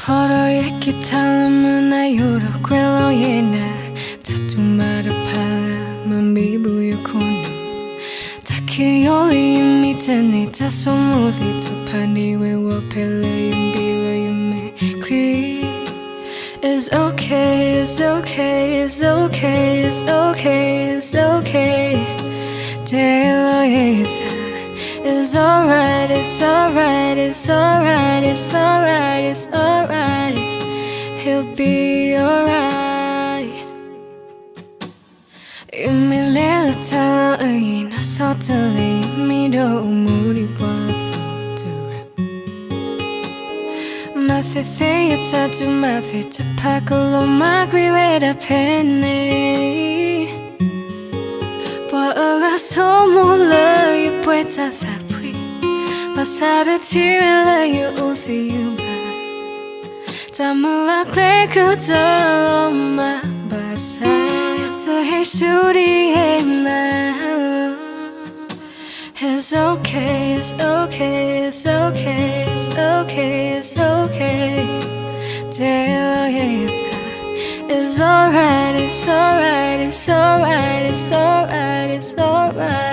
서로의 기타람은 아유로 quello이나 다툼마를 팔라만 미부유코노 다키올리인 미테니 다소무디 토파니 외워 펠레인 빌레인 메클리 It's okay, it's okay, it's okay, it's okay, it's okay 데일러예다 It's alright, it's alright, it's alright, it's alright, it's alright He'll be alright 이미 릴타라이 나서들리 미도 우물이 봐도래 Thae Thae tattoo Thae Thae pakalo magriweda penny Boa somula y puesta zapui Pasar a tirela y uthiyuma Tamula klekutoloma basa Yata heshuri ema It's okay, it's okay, it's okay, it's okay, it's okay It's alright, it's alright, it's alright, it's alright, it's alright